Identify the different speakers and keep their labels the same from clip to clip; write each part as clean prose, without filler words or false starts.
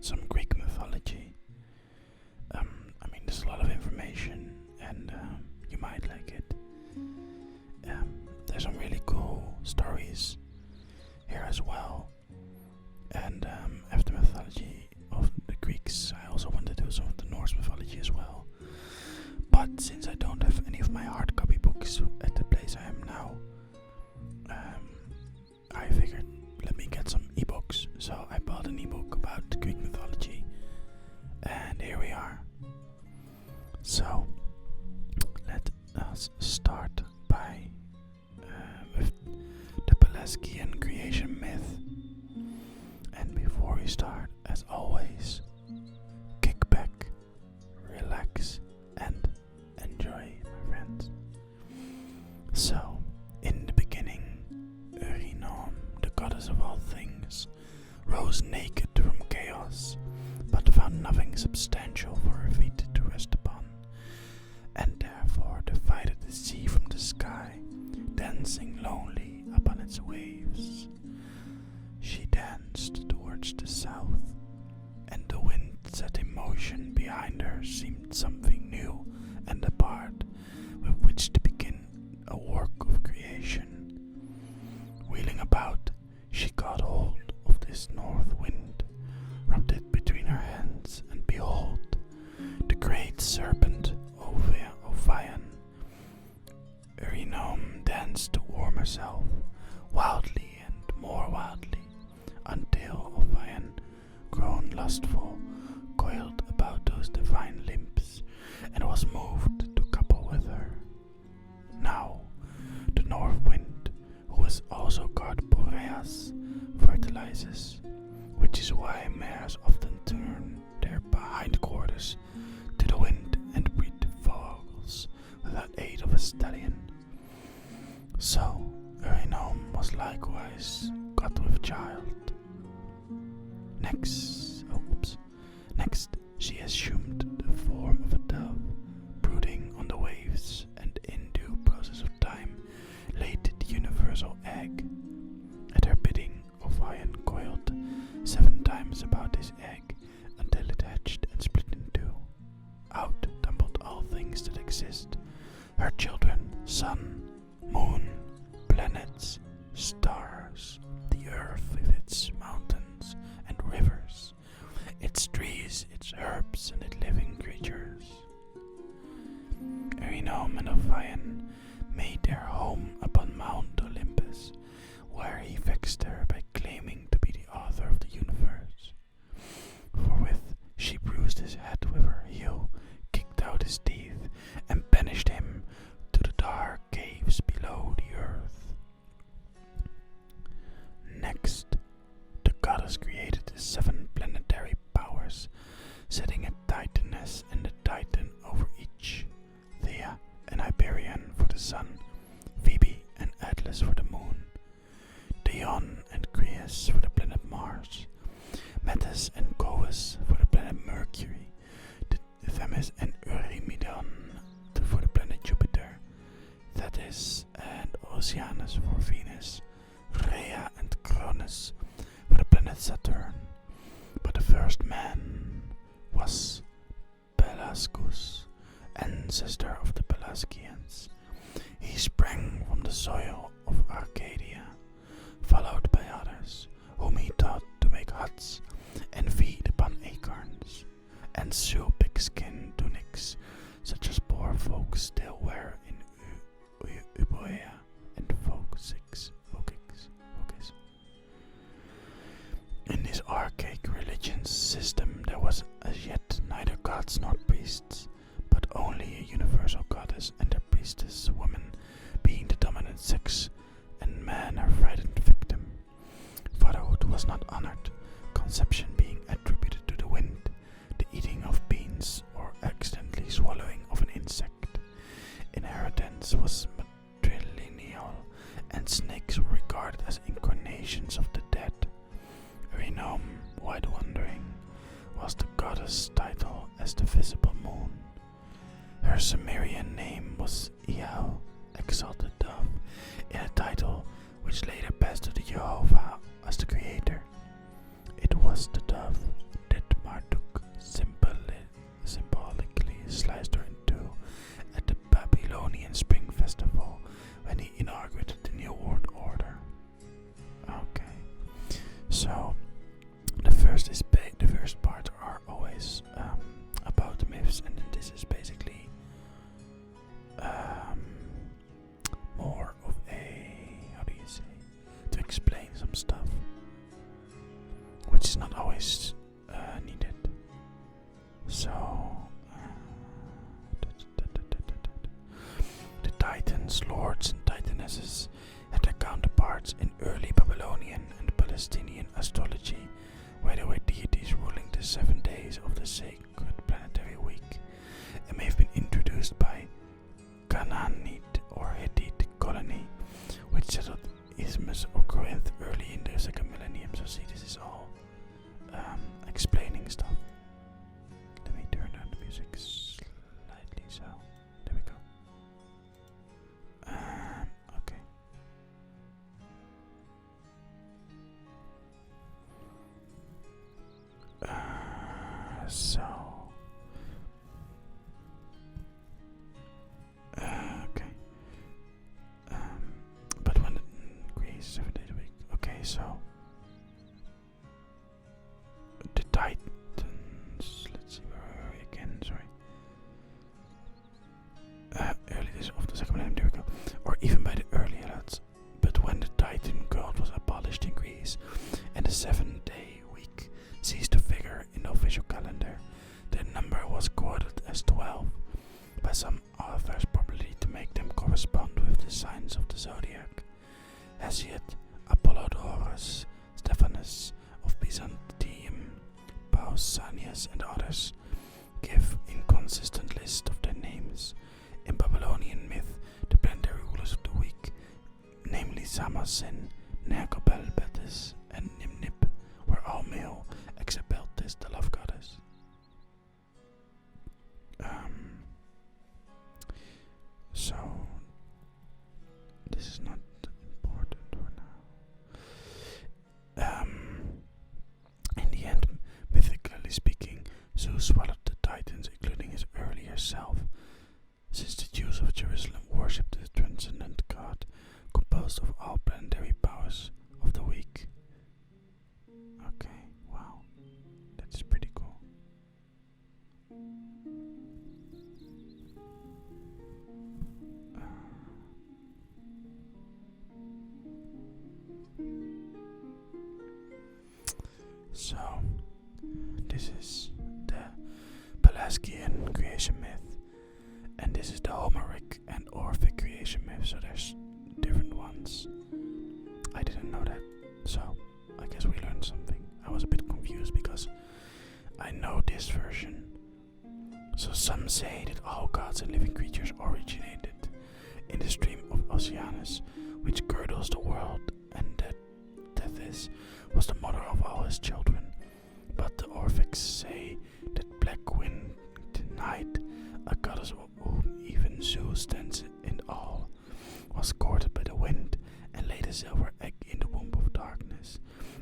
Speaker 1: some Greek mythology. There's a lot of information, and you might like it. There's some really cool stories here as well. And after mythology of the Greeks, I also want to do some of the Norse mythology as well. But since I don't have any of my hard copy books at the place I am now, I figured, let me get some ebooks. So I bought an ebook about Greek mythology, and here we are. So let us start by with the Pelasgian creation myth. And before we start, as always, kick back, relax, and enjoy, my friends. So, in the beginning, Urinom, the goddess of all things, rose naked from chaos, but found nothing substantial for her feet to rest upon, and therefore divided the sea from the sky, dancing lonely upon its waves. She danced towards the south, and the wind set in motion behind her seemed something new and apart, with which to begin a work of creation. Wheeling about, she caught hold of this north wind, rubbed it between her hands, and behold, the great serpent Ovion. Urinom danced to warm herself, wildly and more wildly, until Ovion, grown lustful, coiled about those divine limbs, and was moved to couple with her. Now, the north wind, who is also called Boreas, fertilizes, which is why mares often turn their hindquarters to the wind and breed foals without aid of a stallion. So, Urinom was likewise got with child. Next, she assumed the form of a dove, brooding on the waves, and in due process of time, laid the universal egg. At her bidding, Ovion coiled 7 times about his egg, until it hatched and split in 2. Out tumbled all things that exist, her children, sun, moon, planets, stars, the earth with its mountains and rivers, its trees, its herbs, and its living creatures. Urinom and Ovion made their home upon Mount Olympus, where he vexed her by claiming to be the author of the universe. Forthwith she bruised his head with her heel, kicked out his teeth, and banished him to the dark caves below the earth. Next, the goddess created the 7 planetary powers, setting a Titaness and a Titan over each, Thea and Hyperion for the sun, Phoebe and Atlas for the moon, Dion and Creus for the planet Mars, Metis and Cous for the planet Mercury, Themis and Eurymedon for the planet Jupiter, Thetis and Oceanus for Venus, Rhea and Cronus for the planet Saturn. But the first man was Pelasgus, ancestor of the Pelasgians. He sprang from the soil of Arcadia, followed by others, whom he taught to make huts and feed upon acorns, and sew pigskin tunics, such as poor folks still wear in Euboea and Phokis. In this archaic religion system, there was as yet neither gods nor priests, but only a universal goddess and a priestess woman being the dominant sex, and man her frightened victim. Fatherhood was not honored, conception being attributed to the wind, the eating of beans, or accidentally swallowing of an insect. as lords and titanesses had their counterparts in early Babylonian and Palestinian astrology, where there were deities ruling the 7 days of the sacred planetary week. It may have been introduced by Canaanite or Hittite colony, which settled Isthmus or Corinth early in the 2nd millennium. So see, this is all explaining stuff. Let me turn down the music slightly, so there we go. Okay. Okay. But when it agrees 7 days a week. Okay, so the Titans. Let's see, where are we again? Sorry. Early days of the 2nd millennium. There we go. Or even by the early lads. But when the Titan cult was abolished in Greece, and the 7-day week ceased to figure in the official calendar, the number was quoted as 12 by some authors, probably to make them correspond with the signs of the zodiac. Hesiod, Apollodorus, Stephanus of Byzantium, Pausanias, and others give inconsistent list of their names. In Babylonian myth, the planetary rulers of the week, namely Samasin, Nergabel, Betis, and Nimnip, were all male, except Beltis, the love goddess. So this is not important for now. In the end, mythically speaking, Zeus swallowed the Titans, including his earlier self, since the Jews of Jerusalem worshipped the transcendent god, composed of all planetary powers of the week. Okay, wow, that's pretty cool. So, this is the Pelasgian creation myth, and this is the Homeric and Orphic creation myth, so there's different ones. I didn't know that, so I guess we learned something. I was a bit confused because I know this version. So some say that all gods and living creatures originated in the stream of Oceanus, which girdles the world, and that Tethys was the mother of all his children. But the Orphics say that black-winged Night, a goddess whom even Zeus stands in awe, was courted by the wind and laid a silver egg in the womb of darkness,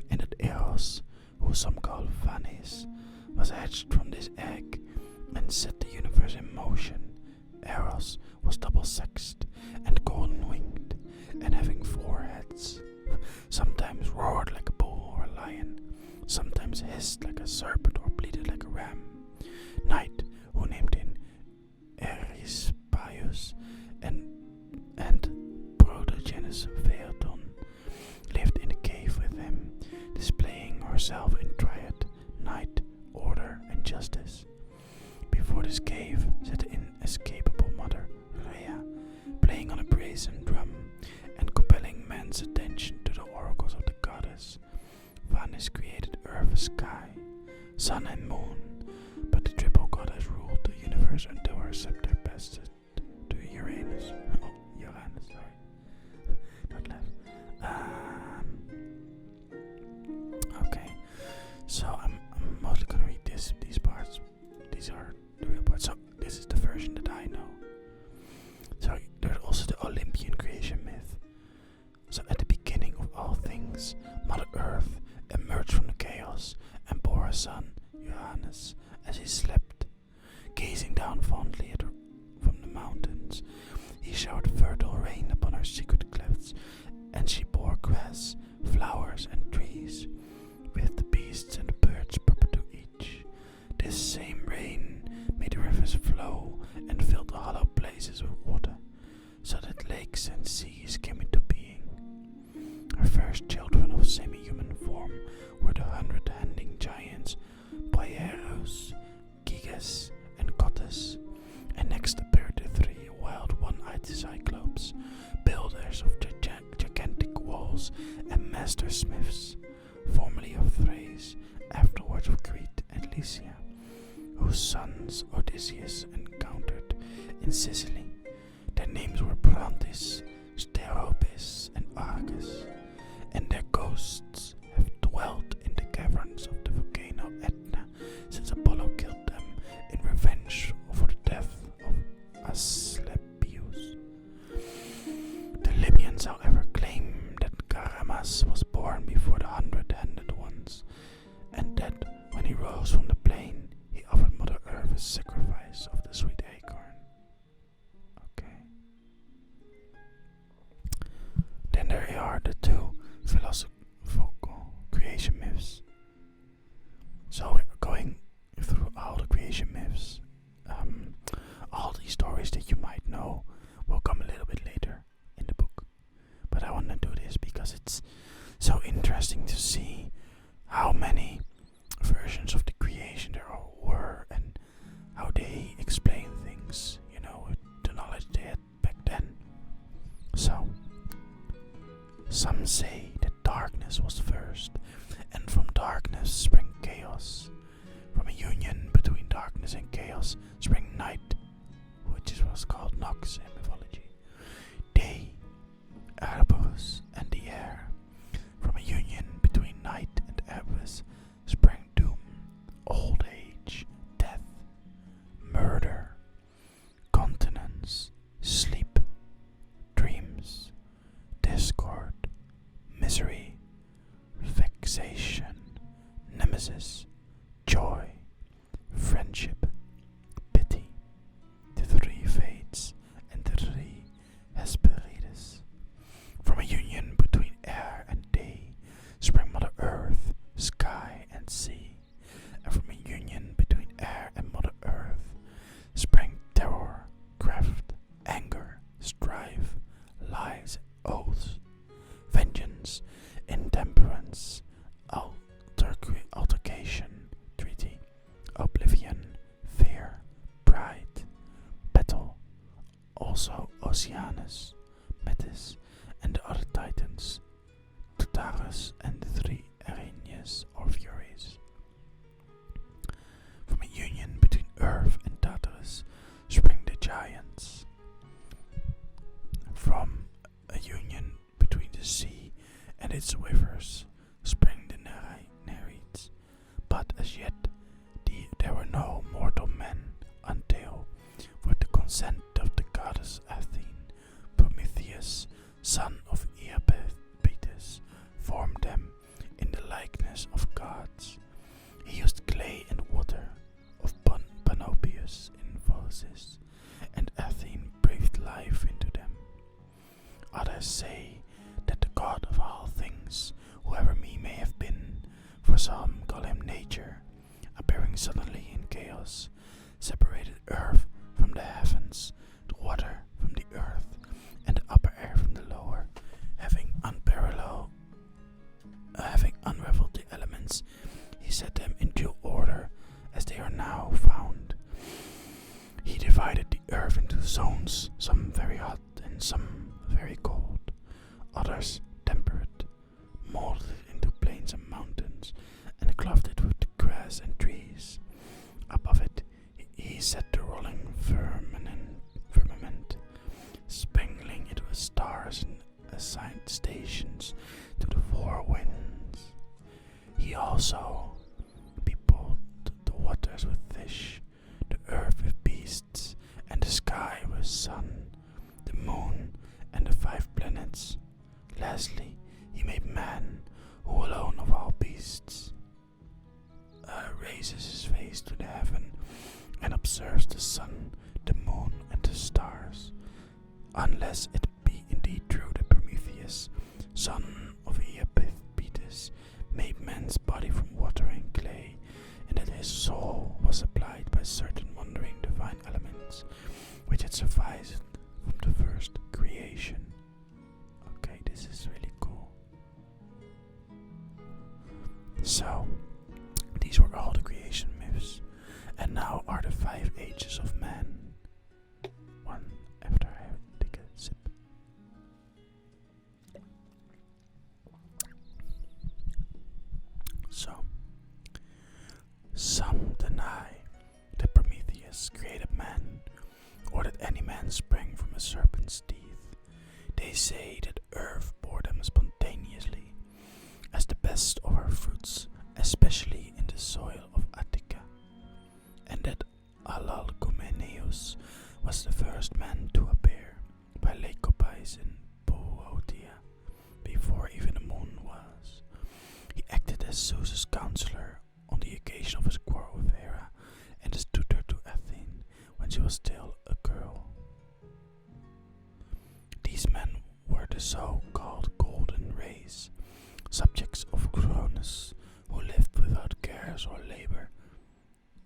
Speaker 1: and that Eros, who some call Vanis, was hatched from this egg and set the universe in motion. Eros was double-sexed and golden-winged, and having 4 heads. Sometimes roared like a bull or a lion, sometimes hissed like a serpent or bleated like a ram. Night, who named him Erispaeus and Protogenes Phaeton, lived in a cave with him, displaying herself in triad, night, order, and justice. Before this cave sat the inescapable mother, Rhea, playing on a brazen drum and compelling men's attention to the oracles of the goddess. Vanus created earth, sky, sun, and moon, but the triple goddess ruled the universe until her scepter passed to Uranus. Oh, Uranus, sorry. Don't laugh. Okay, so I'm mostly gonna read these parts. These are the real parts. So this is the version that I know. So there's also the Olympian creation myth. So at the beginning of all things, Mother Earth emerged from the chaos and bore her son, Uranus, as he slept. Gazing down fondly at her from the mountains, he showered fertile rain upon her secret clefts, and she bore grass, flowers, and trees, with the beasts and the birds proper to each. This same rain made the rivers flow and filled the hollow places with water, so that lakes and seas came into being. Her first children of semi-human form were the 100-handing giants Boieros, Gigas, and Cottus, and next appeared the 3 wild one-eyed cyclopes, Lycia, whose sons Odysseus encountered in Sicily. Their names were Brontis, Steropis, and Argus, and their ghosts have dwelt in the caverns of the volcano Etna since Apollo killed them in revenge for the death of Asclepius. The Libyans, however, claim that Garamas was born before the 100-handed ones, and that when he rose from the plain, he offered Mother Earth a sacrifice of the sweet acorn. Okay. Then there are the two philosophical creation myths. So we're going through all the creation myths. All these stories that you might know will come a little bit later in the book. But I want to do this because it's so interesting to see how many versions of the creation there were and how they explain things, with the knowledge they had back then. So, some say that darkness was first, and from darkness sprang chaos. From a union between darkness and chaos sprang night, which was called Nox in mythology. Day, Erebus, and the air. From a union between night and Erebus sprang doom, old age, death, murder, continence, sleep, dreams, discord, misery, vexation, nemesis, joy, friendship, pity, the three fates, and the three Hesperides. From a union between air and day sprang Mother Earth, sky, and sea. And from a union between air and Mother Earth sprang terror, craft, anger, strife, lies, oaths, vengeance, intemperance, altercation, treaty, oblivion, fear, pride, battle, also Oceanus, Metis, and the other titans, Tartarus and the three Erinyes or Furies. From a union between Earth and Tartarus sprang the giants. From a union between the sea and its rivers sprang the Nereids. But as yet there were no mortal men until, with the consent of the goddess Athene, Prometheus, son of Iapetus, formed them in the likeness of gods. He used clay and water of Panopeus in Phocis, and Athene breathed life into them. Others say that the god of all things, whoever he may have been, for some call him nature, appearing suddenly in chaos, separated earth from the heavens, the water from the earth, and the upper air from the lower, having unraveled the elements, he set them in due order as they are now found. He divided the earth into zones, some very hot and some very cold, others temperate, molded it into plains and mountains, and clothed it with grass and trees. Above it he set the rolling firmament, spangling it with stars and assigned stations to the four winds. He also peopled the waters with fish, the earth with beasts, and the sky with sun, the moon, and the 5 planets. Lastly, he made man, who alone of all beasts raises his face to the heaven and observes the sun, the moon, and the stars, unless it be indeed true that Prometheus, son of Iapetus, made man's body from water and clay, and that his soul was supplied by certain wandering divine elements, which had survived from the first creation. Okay, this is really cool. So, these were all the creation myths, and now are the 5 ages of man. One after I take a sip. So, some a serpent's teeth. They say that Earth bore them spontaneously, as the best of her fruits, especially in the soil of Attica, and that Alalcomeneus was the first man to appear by Lycopais in Boeotia, before even the moon was. He acted as Zeus's counselor on the occasion of his quarrel with Hera, and as tutor to Athene when she was still a girl. These men were the so-called golden race, subjects of Cronus, who lived without cares or labor,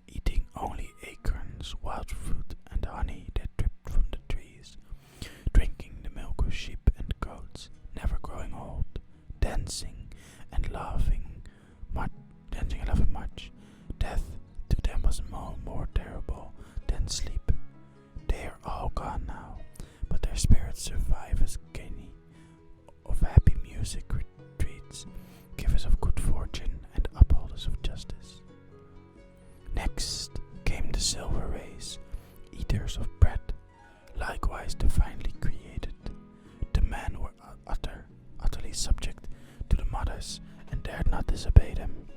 Speaker 1: eating only acorns, wild fruit, and honey that dripped from the trees, drinking the milk of sheep and goats, never growing old, dancing and laughing much. Death to them was more terrible than sleep. They are all gone now, but their spirits survive as Geni of happy music retreats, givers of good fortune and upholders of justice. Next came the silver race, eaters of bread, likewise divinely created. The men were utterly subject to the mothers and dared not disobey them,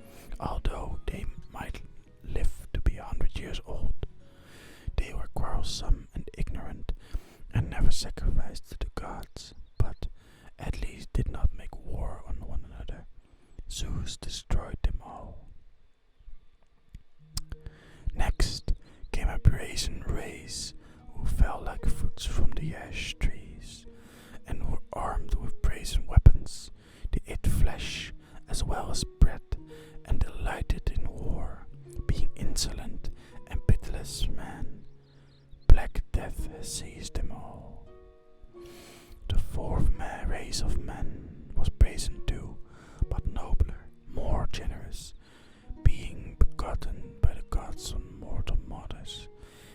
Speaker 1: although they might live to be 100 years old. They were quarrelsome and ignorant, and never sacrificed to the gods, but at least did not make war on one another. Zeus destroyed them all. Next came a brazen race, who fell like fruits from the ash trees, and were armed with brazen weapons. They ate flesh as well as bread, and delighted in war, being insolent and pitiless men. Black death has seized them all. The fourth race of men was brazen too, but nobler, more generous, being begotten by the gods on mortal mothers.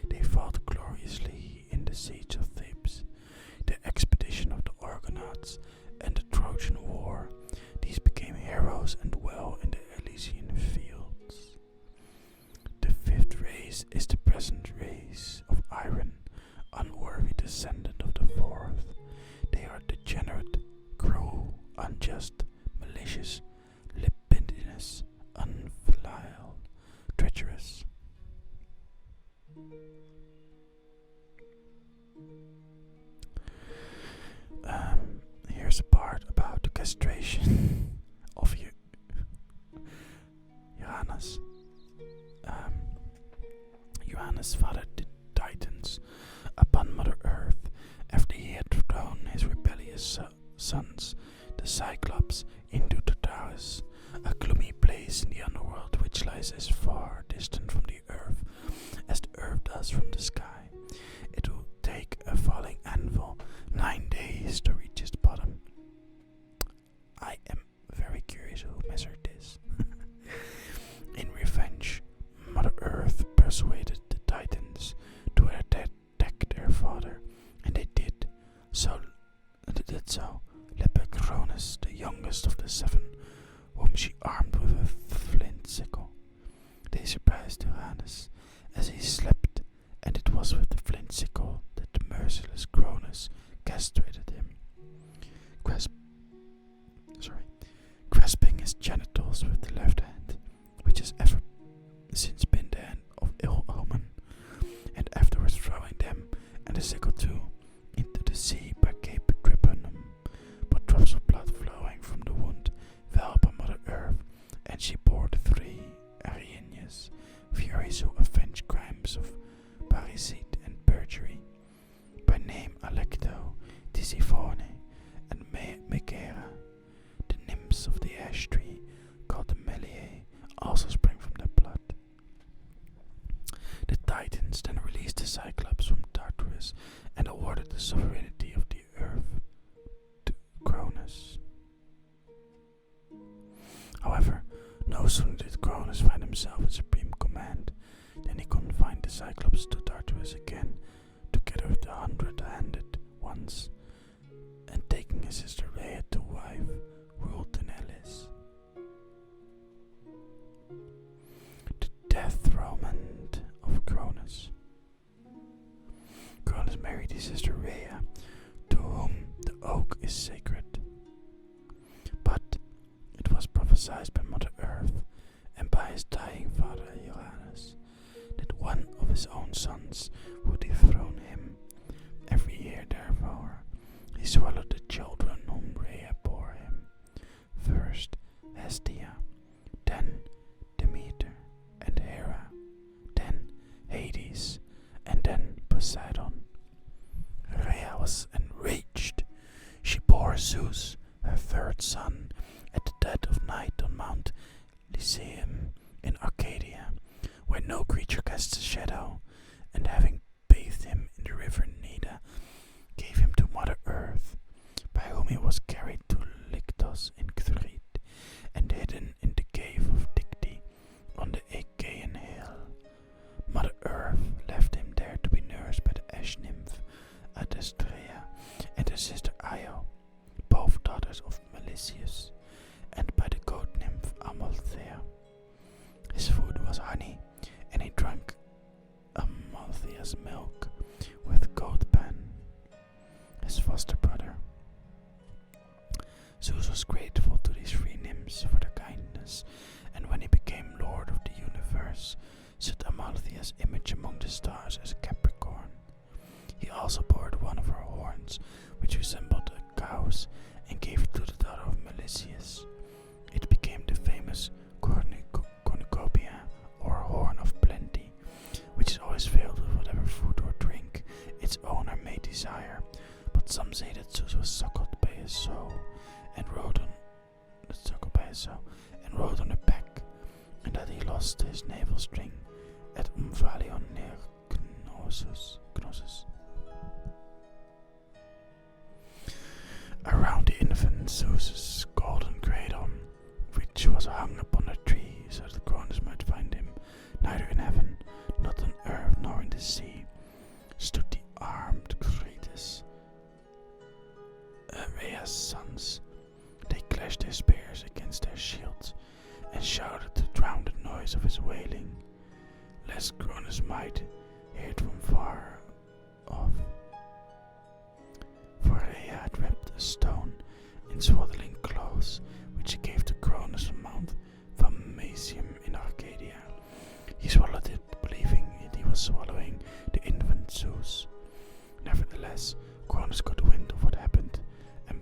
Speaker 1: They fought gloriously in the siege of Thebes, the expedition of the Argonauts, and the Trojan War. These became heroes and dwell in the Elysian fields. The fifth race is the present race of iron, unworthy descendant of the fourth. They are degenerate, cruel, unjust, malicious, libidinous, unfilial, treacherous. Here's a part about the castration of Uranus. Uranus fathered the Titans upon Mother Earth after he had thrown his rebellious sons, the Cyclops, into Tartarus, a gloomy place in the underworld which lies as far distant from the Earth as the Earth does from the sky. It will take a falling anvil 9 days to reach its bottom. I am very curious who measured this. In revenge, Mother Earth persuaded the Titans to attack their father, and they did so. Lepecronus, the youngest of the 7, whom she armed with a flint sickle. They surprised Uranus as he slept, and it was with the flint sickle that the merciless Cronus castrated him, grasping his genitals with the left hand, which has ever since been the hand of ill omen, and afterwards throwing them and the sickle too into the sea by Cape Triponum. But drops of blood flowing from the wound fell upon Mother Earth, and she bore the 3 Arianians, furies who avenged crimes of parricide and perjury, by name Alecto, Tisiphone, and Megara. The nymphs of the ash tree, called the Meliae, also sprang from their blood. The Titans then released the Cyclops from Tartarus and awarded the sovereignty of the Earth to Cronus. However, no sooner did Cronus find himself in supreme command than he confined the Cyclops to Tartarus again, together with the 100-handed ones, and taking his sister Rhea to wife, ruled in Elis. The death romance of Cronus. Cronus married mighty sister Rhea, to whom the oak is sacred. But it was prophesied by Mother Earth and by his dying father Johannes that one of his own sons would dethrone him. Every year, therefore, he swallowed the children whom Rhea bore him. First Hestia, then Demeter and Hera, then Hades, and then Poseidon. Rhea was enraged. She bore Zeus, her third son, at the dead of night on Mount Lycaeum in Arcadia, where no creature casts a shadow, and having bathed him in the river Nida, gave him to Mother Earth, by whom he was carried to Lyctos in Crete, and hidden in the cave of Dicte on the Achaean hill. Mother Earth left him there to be nursed by the ash nymph Adastrea and her sister Io, both daughters of Melicius, and by the goat nymph Amalthea. His food was honey, and he drank Amalthea's milk with goat pen, his foster brother. Zeus was grateful to these three nymphs for their kindness, and when he became Lord of the universe, set Amalthea's image among the stars as a Capricorn. He also bored one of her horns, which resembled a cow's, and gave it to the daughter of Melicius. It became the famous cornucopia, or horn of plenty, which is always filled with whatever food or drink its owner may desire. But some say that Zeus was suckled by his soul, and rode on a back, and that he lost his navel string at Umphalion near Knossos. Around the infant Zeus's golden cradle, which was hung upon a tree, so that Cronus might find him, neither in heaven, not on earth, nor in the sea, stood the armed Cretus, Rhea's sons. They clashed their spears against their shields, and shouted to drown the noise of his wailing, lest Cronus might hear it from far off. For Rhea had wrapped a stone in swaddling clothes, which she gave to Cronus on Mount Famasium in Arcadia. He swallowed it, believing that he was swallowing the infant Zeus. Nevertheless, Cronus got wind of what happened, and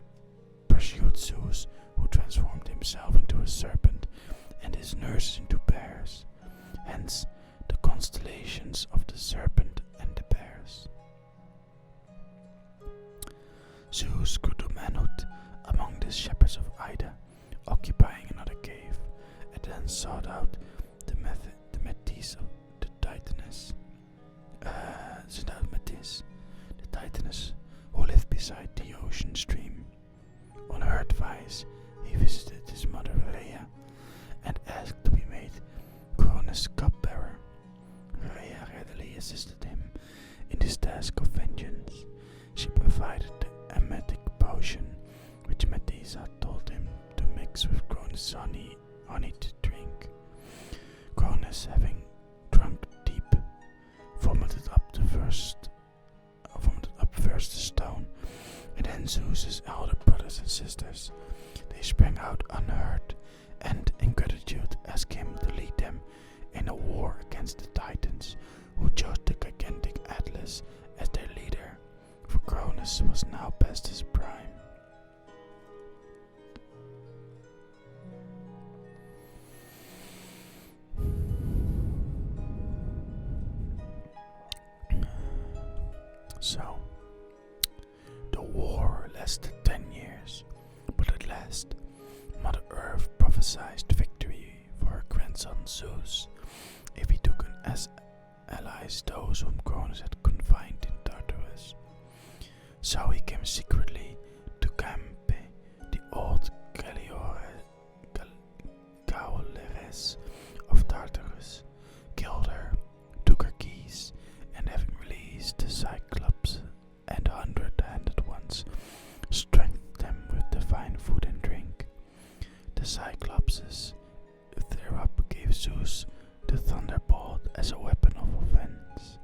Speaker 1: pursued Zeus, who transformed himself into a serpent, and his nurses into bears. Hence, the constellations of the serpent and the bears. Zeus grew to manhood among the shepherds of Ida, occupying another cave, and then sought out the Metis of the Titaness, the Titaness, who lived beside the ocean stream. On her advice, he visited his mother Rhea, and asked to be made Cronus' cupbearer. Rhea readily assisted him in this task of vengeance. She provided the emetic potion, which Metis had told him to mix with Cronus' honey to drink. Cronus, having drunk deep, vomited up first the stone, and then Zeus's elder brothers and sisters. They sprang out unhurt, and in gratitude asked him to lead them in a war against the Titans, who chose the gigantic Atlas as their leader, for Cronus was now past his prime. So, the war lasted 10 years, but at last Mother Earth prophesied victory for her grandson Zeus, if he took as allies those whom Cronus had confined in Tartarus. So he came secretly to Campe, the old Gauleres of Tartarus, killed her, took her keys, and having released the Cyclops and 100-handed ones, strengthened them with divine food and drink. The Cyclopses thereupon gave Zeus the thunderbolt as a weapon of offense,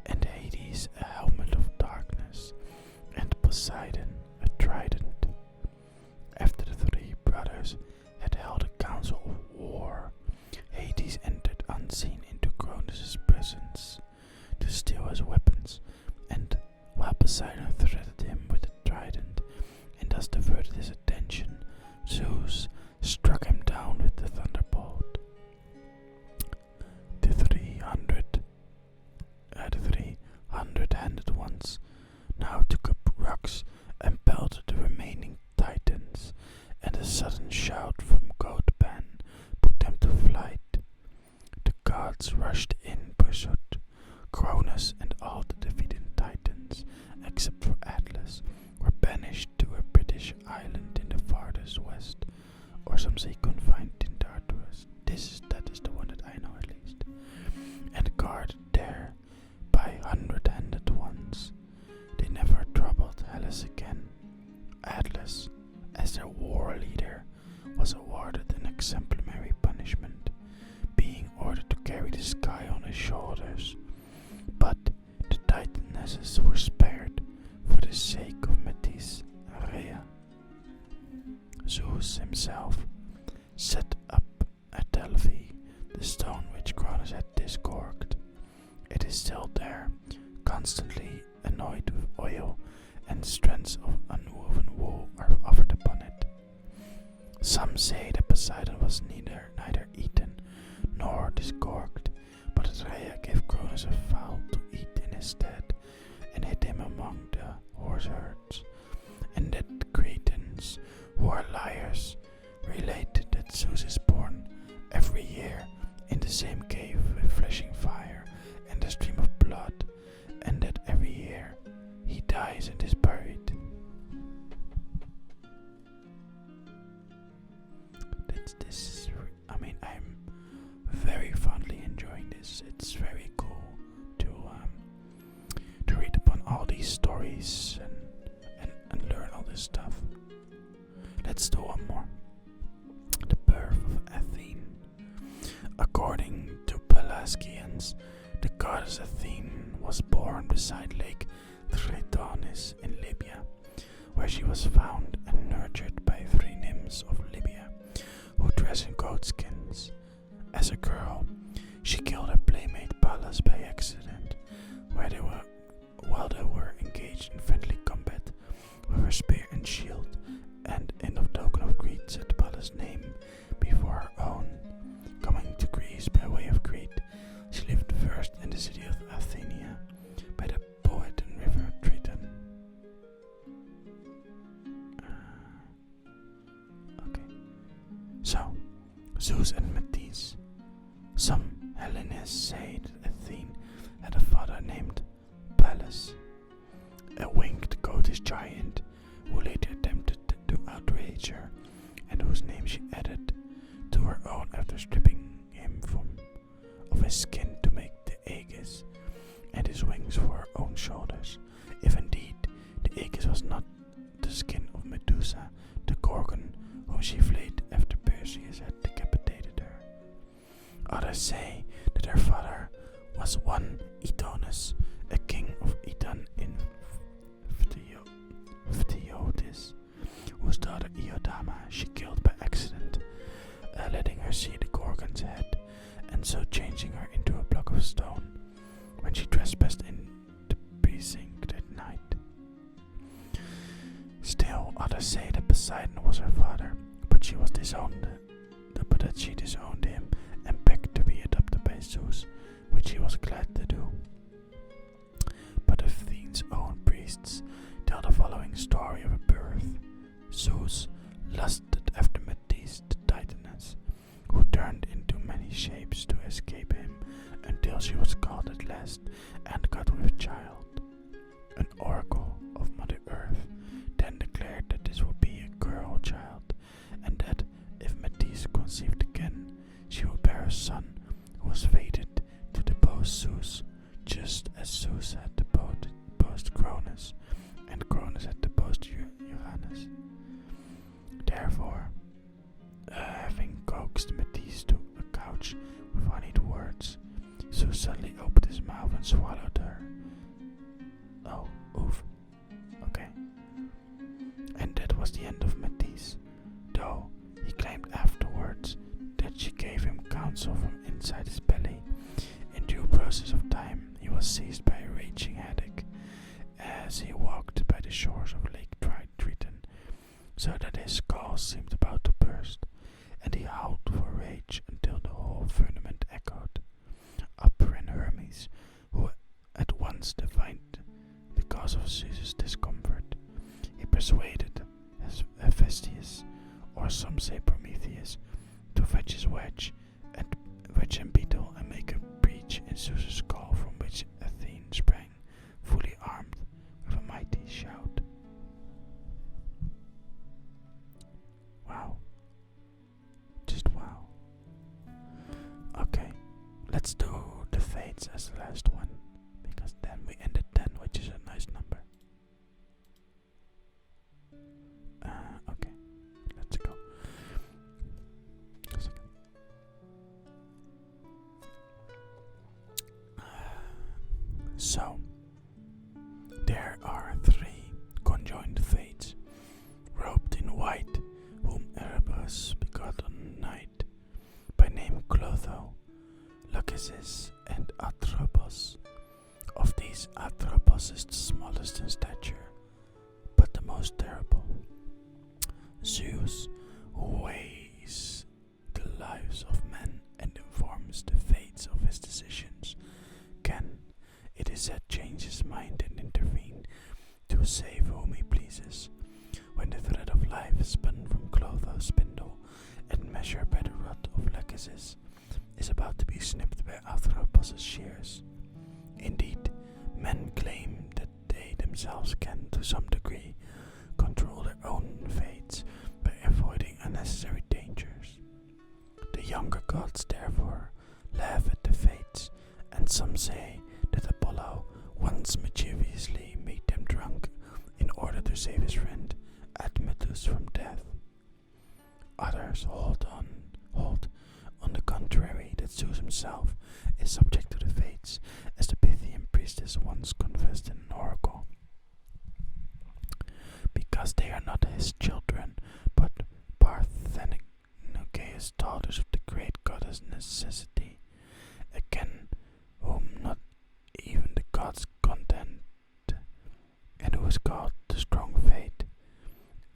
Speaker 1: and Hades a helmet of darkness. Zeus's presence to steal his weapons, and while Poseidon threatened him with a trident and thus diverted his attention, Zeus struck him down with the thunderbolt. The 300-handed ones now took up rocks and pelted the remaining titans, and a sudden shout from Goatpan put them to flight. The gods rushed in pursuit. Cronus and all the defeated titans, except for Atlas, were banished to a British island in the farthest west, or some say confined in Tartarus. That is the one that I know at least, and guarded there by 100-handed ones. They never troubled Hellas again. Atlas, as their war leader, was awarded an exemplary punishment, being ordered to carry the sky on his shoulders. But the Titanesses were spared for the sake of Metis and Rhea. Zeus himself set up at Delphi the stone which Cronus had disgorged. It is still there, constantly anointed with oil, and strands of unwoven wool are offered upon it. Some say that Poseidon was neither eaten nor disgorged, but that Rhea gave Cronus a fowl to eat in his stead, and hid him among the horse herds, and that the Cretans, who are liars, related that Zeus is born every year in the same cave with flashing fire and a stream of blood, and that every year he dies and is buried. I'm very fondly enjoying this. It's very cool to read upon all these stories and learn all this stuff. Let's do one more. The birth of Athene. According to Pelasgians, the goddess Athene was born beside Lake Tritonis in Libya, where she was found and nurtured by 3 nymphs of Libya, who dress in goatskins. As a girl, she killed her playmate Pallas by accident, while they were engaged in friendly combat with her spear and shield, and in token of greed set Pallas' name before her own. Coming to Greece by way of Crete, she lived first in the city of Athenia, by the poet and river Triton. So, Zeus and Metis. Some Hellenists say that Athene had a father named Pallas, a winged goatish giant who later attempted to outrage her, and whose name she added to her own after stripping him of his skin to make the aegis and his wings for her own shoulders. If indeed the aegis was not the skin of Medusa, the Gorgon, whom she flayed after Perseus had decapitated her. Others say that her father was one Etonus, a king of Eton in Phthiotis, whose daughter Iodama she killed by accident, letting her see the Gorgon's head, and so changing her into a block of stone when she trespassed in the precinct at night. Still, others say that Poseidon was her father, but she disowned him and begged to be adopted by Zeus, which he was glad to do. But Athene's own priests tell the following story of her birth. Zeus lusted after Metis, the Titaness, who turned into many shapes to escape him, until she was caught at last and got with child. An oracle of Mother Earth then declared that this would be a girl child, and that if Metis conceived again, she would bear a son who was fated to depose Zeus, just as Zeus had deposed Cronus, and Cronus had deposed Uranus. Therefore, having coaxed Metis to a couch with honeyed words, Zeus suddenly opened his mouth and swallowed her. Oh, oof. Okay. And that was the end of Metis, though he claimed afterwards that she gave him counsel from inside his belly, in due of Zeus's discomfort, he persuaded Hephaestus, or some say Prometheus, to fetch his wedge and beetle and make a breach in Zeus's skull, from which Athene sprang, fully armed, with a mighty shout. Wow. Just wow. Okay, let's do the Fates as the last one, because then we end at 10, which is a nice number. Okay, let's go. Just a second. So, there are 3 conjoined Fates, robed in white, whom Erebus begot on night, by name Clotho, Lachesis, and Atropos. Of these, Atropos is the smallest in stature, but the most terrible. Zeus, who weighs the lives of men and informs the fates of his decisions, can, it is said, change his mind and intervene to save whom he pleases. When the thread of life spun from Clotho's spindle and measured by the rod of Lachesis is about to be snipped by Atropos' shears. Indeed, men claim that they themselves can, to some degree, control their own fates by avoiding unnecessary dangers. The younger gods, therefore, laugh at the fates, and some say that Apollo once mischievously made them drunk in order to save his friend Admetus from death. Others hold on the contrary, that Zeus himself is subject to the fates, as the Pythian priestess once confessed in an oracle. Because they are not his children, but Parthenogea's daughters of the great goddess Necessity, again whom not even the gods contend, and who is called the strong fate.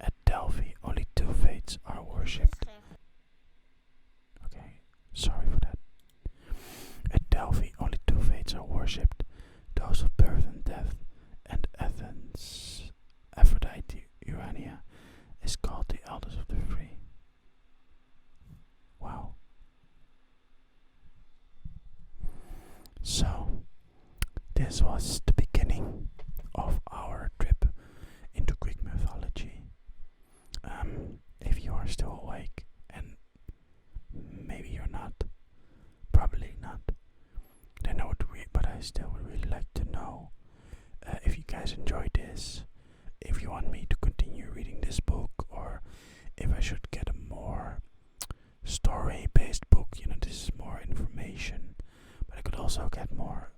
Speaker 1: At Delphi, only 2 fates are worshipped. Okay, sorry for that. At Delphi, only 2 fates are worshipped, those of birth and death, and Athens, Aphrodite Urania, is called the eldest of the 3. Wow. So, this was the beginning of our trip into Greek mythology. If you are still awake, and maybe you're not, probably not, then but I still would really like to know if you guys enjoyed this, if you want me to continue reading this book, or if I should get a more story-based book. This is more information, but I could also get more